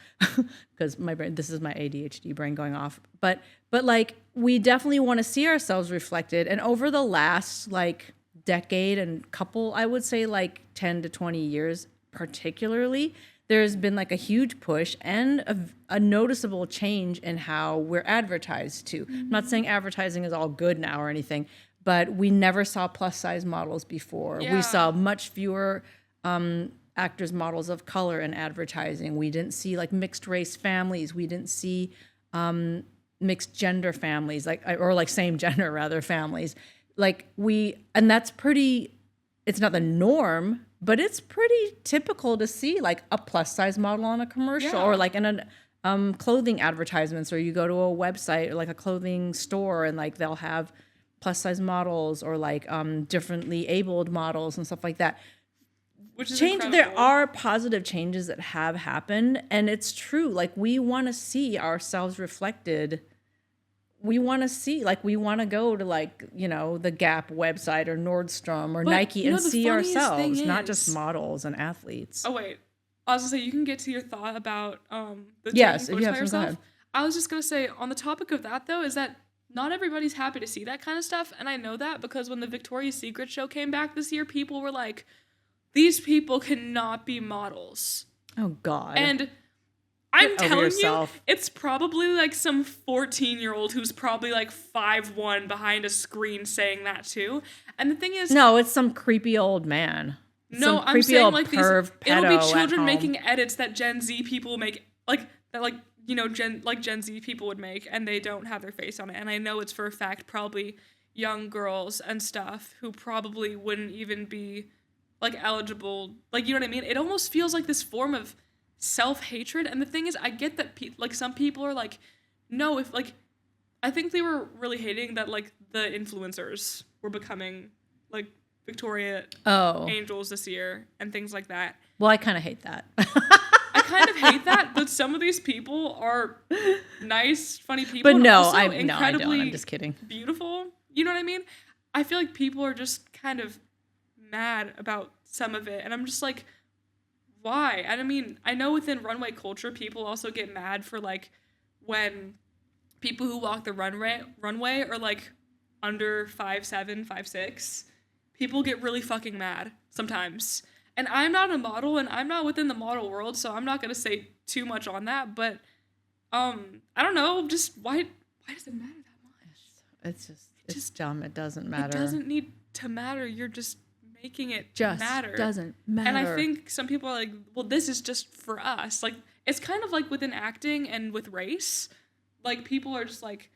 because my brain, this is my ADHD brain going off. But like, we definitely want to see ourselves reflected. And over the last, like, decade and couple, I would say, like, 10 to 20 years particularly, there's been, like, a huge push and a noticeable change in how we're advertised to. I'm not saying advertising is all good now or anything, but we never saw plus size models before. Yeah. We saw much fewer actors, models of color in advertising. We didn't see like mixed race families. We didn't see mixed gender families, or same gender rather families. And that's pretty, it's not the norm, but it's pretty typical to see like a plus size model on a commercial or like in a clothing advertisements, or you go to a website or like a clothing store and like they'll have plus size models or like differently abled models and stuff like that. Which is change. incredible. There are positive changes that have happened, and it's true. Like, we want to see ourselves reflected. We want to see, like, we want to go to, like, you know, the Gap website or Nordstrom or Nike and see ourselves, not just models and athletes. Oh wait, I was gonna say, you can get to your thought about the yes, taking if you photos have by some, go yourself. ahead. I was just gonna say, on the topic of that though, is that not everybody's happy to see that kind of stuff, and I know that because when the Victoria's Secret show came back this year, people were like, these people cannot be models. Oh God. And I'm telling yourself. you, it's probably like some 14-year-old who's probably like 5'1" behind a screen saying that too. And the thing is, no, it's some creepy old man. No, I'm saying like these, it'll be children making edits that Gen Z people make, like that, like, you know, Gen Z people would make, and they don't have their face on it. And I know it's for a fact probably young girls and stuff who probably wouldn't even be like eligible. Like, you know what I mean? It almost feels like this form of self-hatred. And the thing is, I get that like some people are like, no, if like, I think they were really hating that like the influencers were becoming like Victoria Angels this year and things like that. Well, I kind of hate that. I kind of hate that, but some of these people are nice, funny people. But no, also I incredibly don't. I'm just kidding. Beautiful. You know what I mean? I feel like people are just kind of mad about some of it, and I'm just like, why? And I mean, I know within runway culture, people also get mad for like when people who walk the runway are like under 5'7", 5'6". People get really fucking mad sometimes. And I'm not a model and I'm not within the model world, so I'm not going to say too much on that, but I don't know, just why does it matter that much? It's just dumb. It doesn't matter. It doesn't need to matter. You're just making it just matter. Doesn't matter. And I think some people are like, well, this is just for us. Like, it's kind of like within acting and with race. Like, people are just like,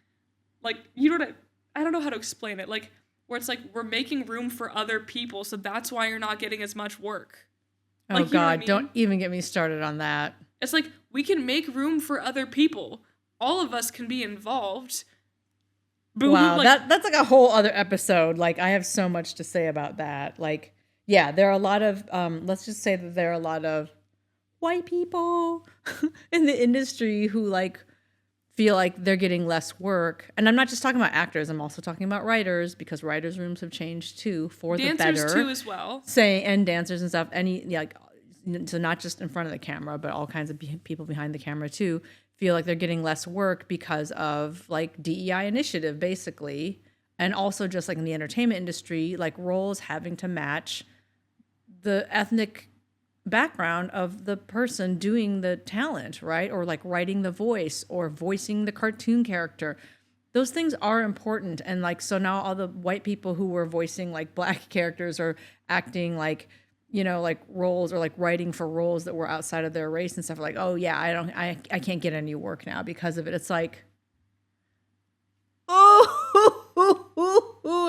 you know what I don't know how to explain it. Like, where it's like, we're making room for other people, so that's why you're not getting as much work. Oh, like, God, I mean? Don't even get me started on that. It's like, we can make room for other people. All of us can be involved. But wow, that's like a whole other episode. Like, I have so much to say about that. Like, yeah, there are a lot of, let's just say that there are a lot of white people in the industry who, like, feel like they're getting less work. And I'm not just talking about actors. I'm also talking about writers, because writers' rooms have changed too for the better. Dancers too as well. And dancers and stuff. So not just in front of the camera, but all kinds of people behind the camera too feel like they're getting less work because of like DEI initiative, basically. And also just like in the entertainment industry, like roles having to match the ethnic background of the person doing the talent, right? Or like writing the voice or voicing the cartoon character. Those things are important. And like, so now all the white people who were voicing like black characters or acting like, you know, like roles or like writing for roles that were outside of their race and stuff, are like, oh yeah, I can't get any work now because of it. It's like, oh,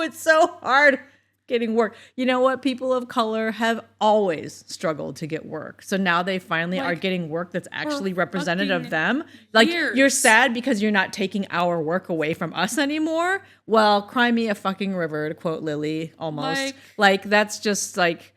it's so hard getting work. You know what? People of color have always struggled to get work. So now they finally are getting work that's actually representative of them. Like, you're sad because you're not taking our work away from us anymore. Well, cry me a fucking river, to quote Lily, almost. Like that's just like,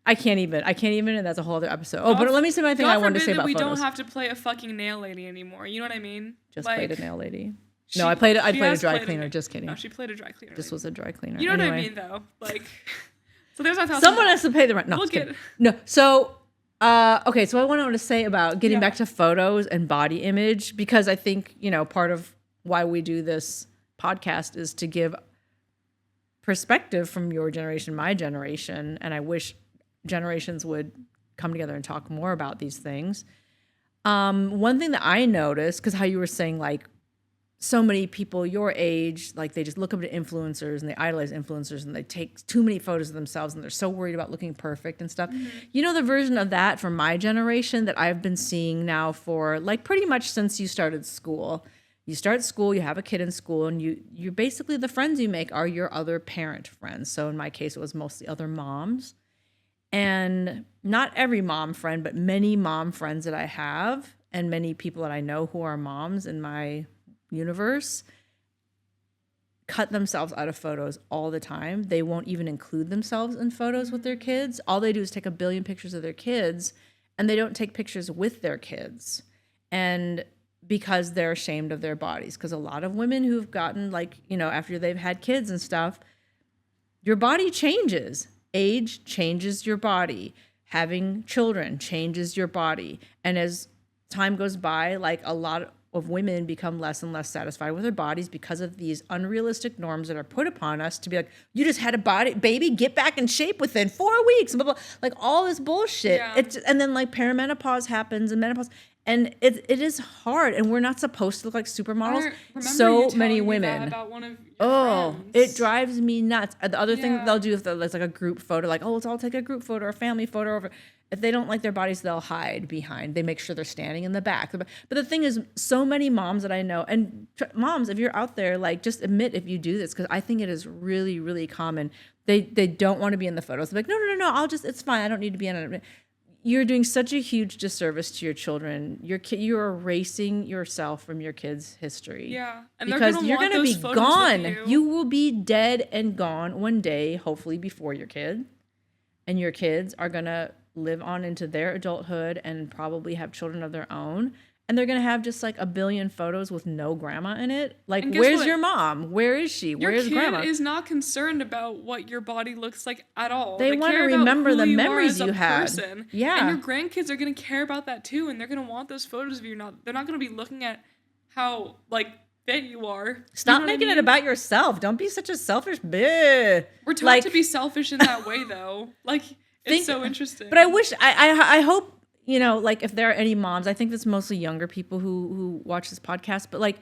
I can't even, and that's a whole other episode. Oh, but let me say my thing I wanted to say about photos. We don't have to play a fucking nail lady anymore. You know what I mean? Just played a nail lady. No, I played a dry cleaner. Just kidding. No, she played a dry cleaner. This was a dry cleaner. You know what I mean, though? Like, so there's our someone has to pay the rent. No, no. So, okay. So I wanted to say about getting back to photos and body image, because I think, you know, part of why we do this podcast is to give perspective from your generation, my generation, and I wish generations would come together and talk more about these things. One thing that I noticed, because how you were saying, like, so many people your age, like they just look up to influencers and they idolize influencers and they take too many photos of themselves and they're so worried about looking perfect and stuff. Mm-hmm. You know, the version of that from my generation that I've been seeing now for like pretty much since you started school. You start school, you have a kid in school, and you basically, the friends you make are your other parent friends. So in my case, it was mostly other moms. And not every mom friend, but many mom friends that I have and many people that I know who are moms in my universe cut themselves out of photos all the time. They won't even include themselves in photos with their kids. All they do is take a billion pictures of their kids, and they don't take pictures with their kids. And because they're ashamed of their bodies, because a lot of women who've gotten, like, you know, after they've had kids and stuff, your body changes. Age changes your body. Having children changes your body. And as time goes by, like, a lot of women become less and less satisfied with their bodies because of these unrealistic norms that are put upon us to be like, you just had a baby, get back in shape within 4 weeks, blah, blah, like all this bullshit. Yeah. And then like perimenopause happens and menopause, and it is hard, and we're not supposed to look like supermodels. So many women. About one of your friends. It drives me nuts. The other thing that they'll do if there's like a group photo, like, oh, let's all take a group photo or a family photo, If they don't like their bodies, they'll hide behind. They make sure they're standing in the back. But the thing is, so many moms that I know, and moms, if you're out there, like, just admit if you do this, because I think it is really, really common. They don't want to be in the photos. They're like, no, it's fine. I don't need to be in it. You're doing such a huge disservice to your children. You're erasing yourself from your kids' history. Yeah, and because you're going to be gone. You will be dead and gone one day, hopefully before your kid, and your kids are gonna live on into their adulthood and probably have children of their own. And they're going to have just like a billion photos with no grandma in it. Like, where's your mom? Where is she? Where's grandma? Your kid is not concerned about what your body looks like at all. They want to remember the memories you had. Yeah. And your grandkids are going to care about that too. And they're going to want those photos of you. They're not going to be looking at how, like, fit you are. Stop making it about yourself. Don't be such a selfish bitch. We're taught to be selfish in that way, though. Like, it's so interesting. But I wish, I hope, you know, like, if there are any moms, I think that's mostly younger people who watch this podcast, but like,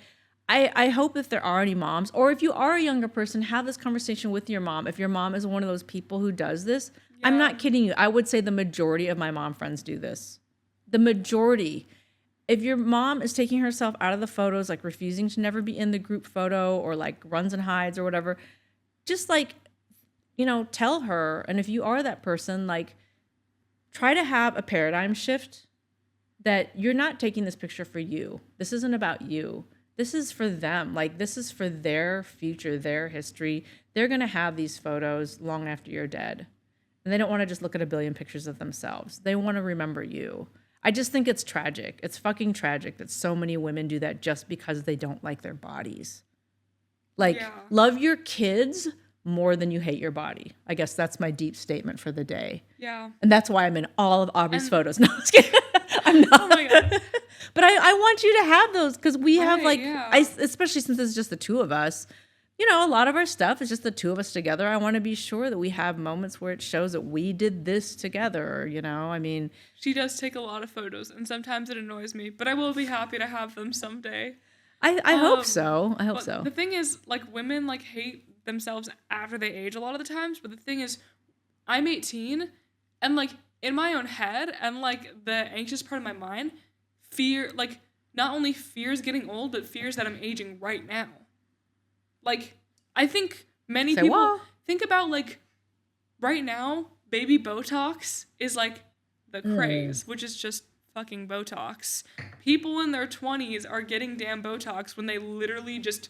I hope if there are any moms, or if you are a younger person, have this conversation with your mom. If your mom is one of those people who does this, yeah. I'm not kidding you. I would say the majority of my mom friends do this. The majority. If your mom is taking herself out of the photos, like refusing to never be in the group photo, or like runs and hides or whatever, just like, you know, tell her. And if you are that person, like, try to have a paradigm shift that you're not taking this picture for you. This isn't about you. This is for them. Like, this is for their future, their history. They're going to have these photos long after you're dead. And they don't want to just look at a billion pictures of themselves. They want to remember you. I just think it's tragic. It's fucking tragic that so many women do that just because they don't like their bodies. Like, love your kids more than you hate your body. I guess that's my deep statement for the day. Yeah. And that's why I'm in all of Aubrey's photos. No, I'm not. Oh my God. But I want you to have those, because we have like, especially since it's just the two of us, you know, a lot of our stuff is just the two of us together. I want to be sure that we have moments where it shows that we did this together, you know? I mean, she does take a lot of photos, and sometimes it annoys me, but I will be happy to have them someday. I hope so. I hope so. The thing is, like, women like hate themselves after they age a lot of the times, but the thing is, I'm 18, and like, in my own head and like the anxious part of my mind, fear, like, not only fears getting old, but fears that I'm aging right now. Like, I think many people think about, like, right now, baby Botox is like the craze, which is just fucking Botox. People in their 20s are getting damn Botox when they literally just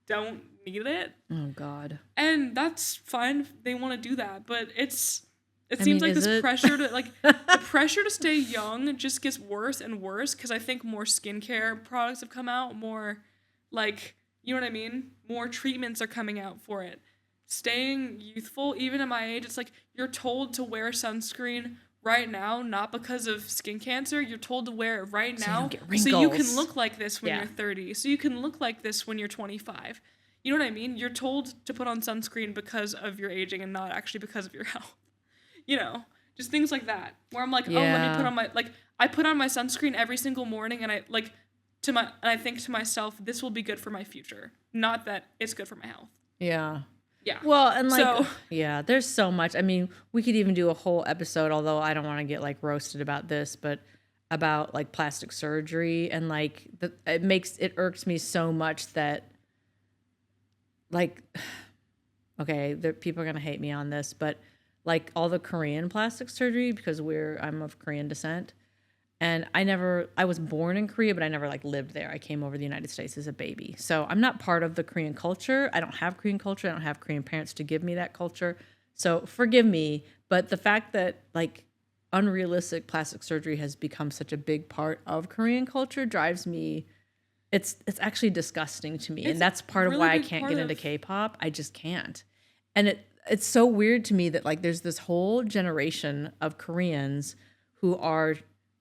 don't need it. Oh God. And that's fine. They want to do that, but it seems like this pressure to, like, the pressure to stay young just gets worse and worse, because I think more skincare products have come out, more, like, you know what I mean? More treatments are coming out for it. Staying youthful, even at my age, it's like you're told to wear sunscreen right now, not because of skin cancer. You're told to wear it right now so you can look like this when you're 30. So you can look like this when you're 25. You know what I mean? You're told to put on sunscreen because of your aging and not actually because of your health. You know, just things like that, where I'm like, oh, let me put on my, like, I put on my sunscreen every single morning, and I, like, and I think to myself, this will be good for my future, not that it's good for my health. Yeah. Yeah. Well, and like, there's so much. I mean, we could even do a whole episode, although I don't want to get like roasted about this, but about like plastic surgery, and like it irks me so much that, like, okay, people are going to hate me on this, but like all the Korean plastic surgery, because I'm of Korean descent. And I was born in Korea, but I never like lived there. I came over to the United States as a baby. So I'm not part of the Korean culture. I don't have Korean culture. I don't have Korean parents to give me that culture. So forgive me. But the fact that like unrealistic plastic surgery has become such a big part of Korean culture drives me. It's actually disgusting to me. And that's part of why I can't get into K-pop. I just can't. And it's so weird to me that like there's this whole generation of Koreans who are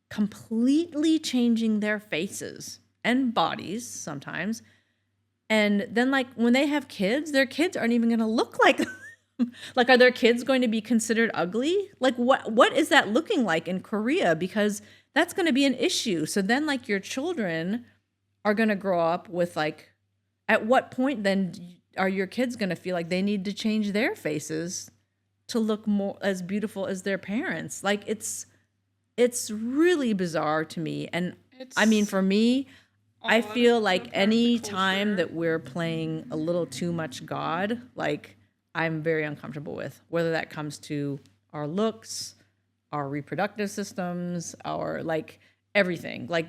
completely changing their faces and bodies sometimes. And then like when they have kids, their kids aren't even going to look like them. Like, are their kids going to be considered ugly? Like what is that looking like in Korea? Because that's going to be an issue. So then like your children are going to grow up with like, at what point then are your kids going to feel like they need to change their faces to look more as beautiful as their parents? Like, it's it's really bizarre to me. And It's I mean, for me, I odd feel and like part of the any culture. time that we're playing a little too much God, like I'm very uncomfortable with, whether that comes to our looks, our reproductive systems, our like everything. Like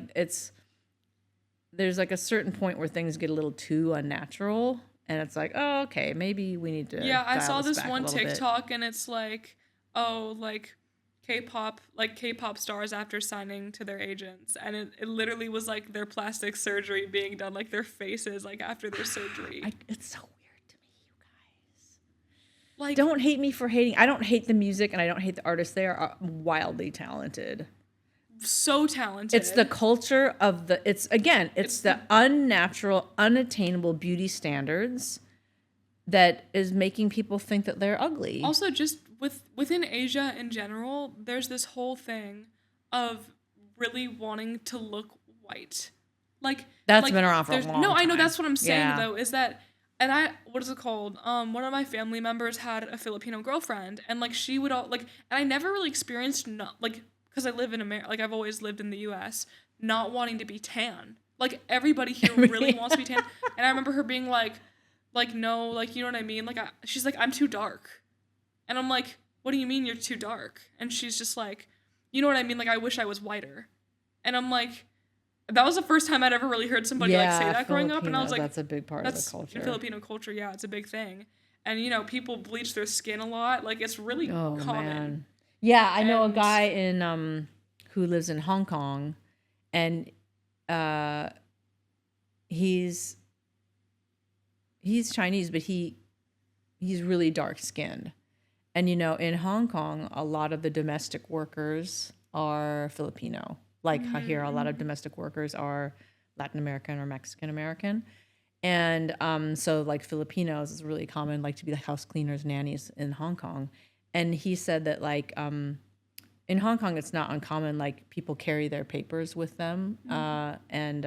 there's like a certain point where things get a little too unnatural, and it's like, oh, okay, maybe we need to. Yeah, I dial saw this this back a one little bit. TikTok and it's like, oh, like K-pop stars after signing to their agents, and it literally was like their plastic surgery being done, like their faces like after their surgery. It's so weird to me, you guys. Like, Don't hate me for hating. I don't hate the music and I don't hate the artists. They are wildly talented. so talented. It's the culture of it's the unnatural, unattainable beauty standards that is making people think that they're ugly. Also, just within Asia in general, there's this whole thing of really wanting to look white. Like That's been around for a long No, I know time. that's what I'm saying Yeah. though, is that what is it called? One of my family members had a Filipino girlfriend, and like she would all like, and I never really experienced because I live in America, like I've always lived in the U.S., not wanting to be tan. Like everybody here really wants to be tan, and I remember her being like no, like you know what I mean? Like she's like, I'm too dark, and I'm like, what do you mean you're too dark? And she's just like, you know what I mean? Like I wish I was whiter, and I'm like, that was the first time I'd ever really heard somebody like say that growing up, and I was like, that's a big part of the culture. In Filipino culture, yeah, it's a big thing, and you know people bleach their skin a lot, like it's really common. Man. Yeah, I know a And- guy in who lives in Hong Kong, and he's Chinese, but he's really dark skinned. And you know, in Hong Kong, a lot of the domestic workers are Filipino. Like here, a lot of domestic workers are Latin American or Mexican American. And so like Filipinos is really common, like to be the house cleaners, nannies in Hong Kong. And he said that like in Hong Kong, it's not uncommon, like people carry their papers with them, and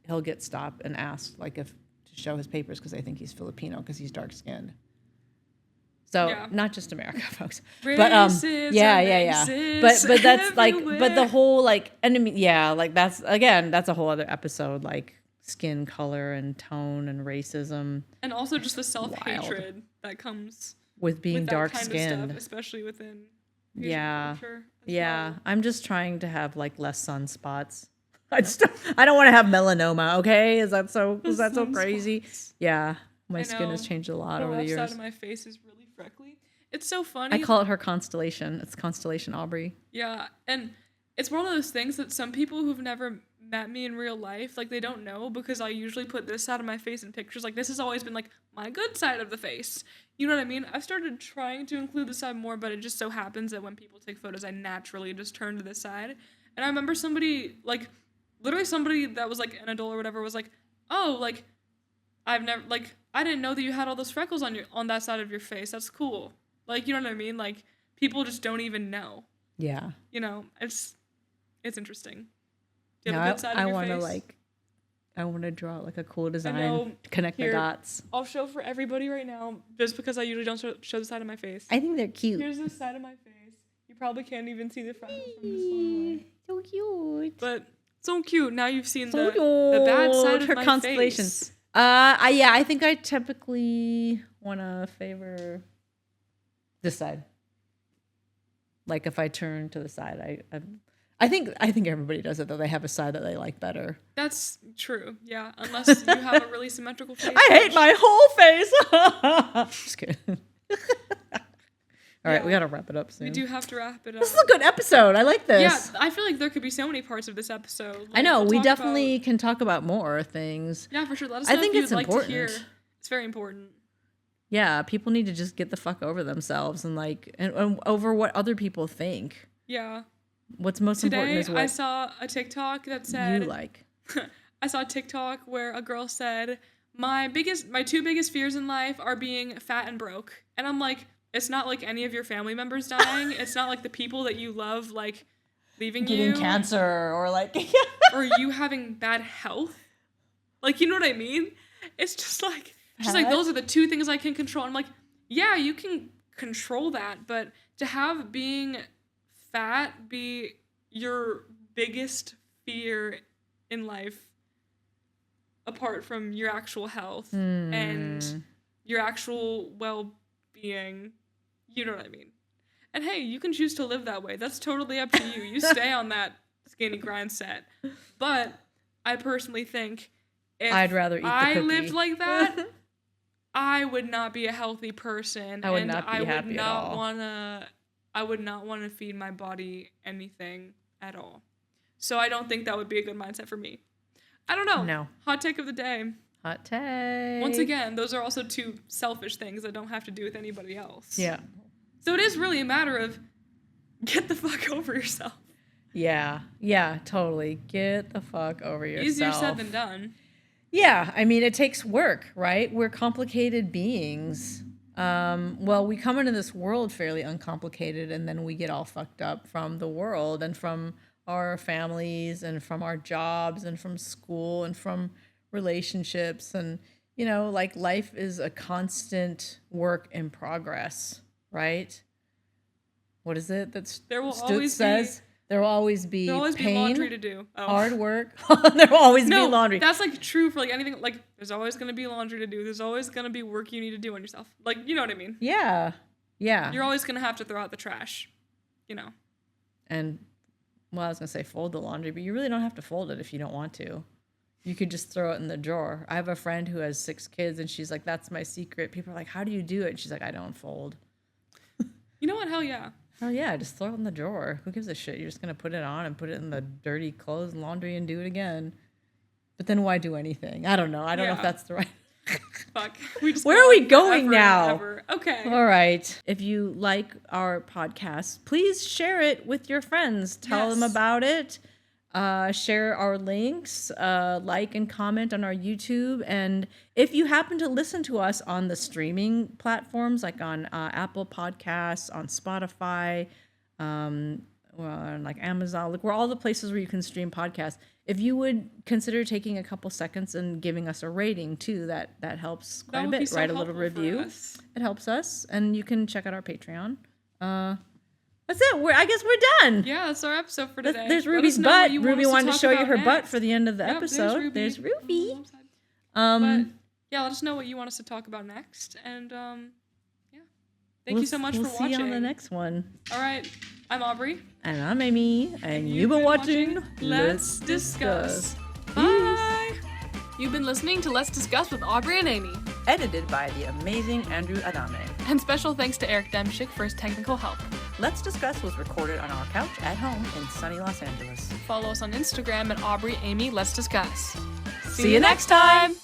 he'll get stopped and asked like if to show his papers because they think he's Filipino because he's dark skinned. So Yeah. not just America, folks. Racism Yeah. exists But that's like, but the everywhere. whole like, and I mean, yeah, like that's a whole other episode, like skin color and tone and racism And also just the self-hatred that comes with being with that dark kind of skinned. stuff, especially within Asian Yeah. culture as Yeah, well. I'm just trying to have like less sunspots. I don't want to have melanoma. Okay, is that so crazy? Sunspots. Yeah, my I skin has know. changed a lot The over the left side years. of my face is really freckly. It's so funny. I call it her constellation. It's Constellation Aubrey. Yeah, and it's one of those things that some people who've never met me in real life, like they don't know, because I usually put this side of my face in pictures. Like this has always been like my good side of the face. You know what I mean? I've started trying to include this side more, but it just so happens that when people take photos, I naturally just turn to this side. And I remember somebody, like, literally somebody that was like an adult or whatever was like, oh, like, I've never, like, I didn't know that you had all those freckles on that side of your face. That's cool. Like, you know what I mean? Like, people just don't even know. Yeah. You know, it's interesting. Do you No, have a good side of I your want to face? like, I want to draw like a cool know. design, connect Here. the dots. I'll show for everybody right now, just because I usually don't show the side of my face. I think they're cute. Here's the side of my face. You probably can't even see the freckles from this far away. So cute. But so cute. Now you've seen So the bad side of her my constellation. face. I think I typically want to favor this side. Like if I turn to the side, I think everybody does it though. They have a side that they like better. That's true. Yeah, unless you have a really symmetrical face. I hate my whole face. Just kidding. All right, we Yeah. gotta wrap it up soon. We do have to wrap it up. This is a good episode. I like this. Yeah, I feel like there could be so many parts of this episode. I know. we'll We talk definitely can talk about more things. Yeah, for sure. Let us I know think if it's you'd like to hear. important. It's very important. Yeah, people need to just get the fuck over themselves and like and over what other people think. Yeah. What's most important Today is what I saw a TikTok that said you like. I saw a TikTok where a girl said, my two biggest fears in life are being fat and broke. And I'm like, it's not like any of your family members dying. It's not like the people that you love, like, leaving you. Getting cancer or like Or you having bad health. Like, you know what I mean? It's just like, she's like, Fat? those are the two things I can control. I'm like, yeah, you can control that. But to have being fat be your biggest fear in life, apart from your actual health and your actual well-being, you know what I mean? And hey, you can choose to live that way. That's totally up to you. You stay on that skinny grind set. But I personally think if I'd rather eat the I cookie. lived like that, I would not be a healthy person. I would not be happy at all. I would not want to feed my body anything at all. So I don't think that would be a good mindset for me. I don't know. No. Hot take of the day. Hot take. Once again, those are also two selfish things that don't have to do with anybody else. Yeah. So it is really a matter of get the fuck over yourself. Yeah. Yeah, totally. Get the fuck over yourself. Easier said than done. Yeah, I mean, it takes work, right? We're complicated beings. Well, we come into this world fairly uncomplicated, and then we get all fucked up from the world and from our families and from our jobs and from school and from relationships. And, like life is a constant work in progress, right? What is it that There will Stutz always says? There will always be pain, laundry to do. Oh. hard work. There will always be laundry. That's like true for like anything. Like there's always gonna be laundry to do. There's always gonna be work you need to do on yourself. Like you know what I mean? Yeah. Yeah. You're always gonna have to throw out the trash. And well, I was gonna say fold the laundry, but you really don't have to fold it if you don't want to. You could just throw it in the drawer. I have a friend who has 6 kids, and she's like, "That's my secret." People are like, "How do you do it?" And she's like, "I don't fold." You know what? Hell yeah. Oh yeah, just throw it in the drawer. Who gives a shit? You're just gonna put it on and put it in the dirty clothes and laundry and do it again. But then why do anything? I don't know. I don't know if that's the right. Fuck. Where are we going now? Okay. All right. If you like our podcast, please share it with your friends. Tell them about it. Share our links, like and comment on our YouTube. And if you happen to listen to us on the streaming platforms, like on Apple Podcasts, on Spotify, on like Amazon, like we're all the places where you can stream podcasts. If you would consider taking a couple seconds and giving us a rating too, that helps quite a bit. Write a little review. It helps us. And you can check out our Patreon. That's it. I guess we're done. Yeah, that's our episode for today. There's Ruby's butt. Ruby wanted to show you her butt for the end of the episode. There's Ruby. But yeah, let us know what you want us to talk about next. And yeah. Thank you so much for watching. We'll see you on the next one. All right. I'm Aubrey. And I'm Amy. And you've been watching Let's Discuss. Bye. You've been listening to Let's Discuss with Aubrey and Amy. Edited by the amazing Andrew Adame. And special thanks to Eric Demchik for his technical help. Let's Discuss was recorded on our couch at home in sunny Los Angeles. Follow us on Instagram at Aubrey Amy Let's Discuss. See you next time!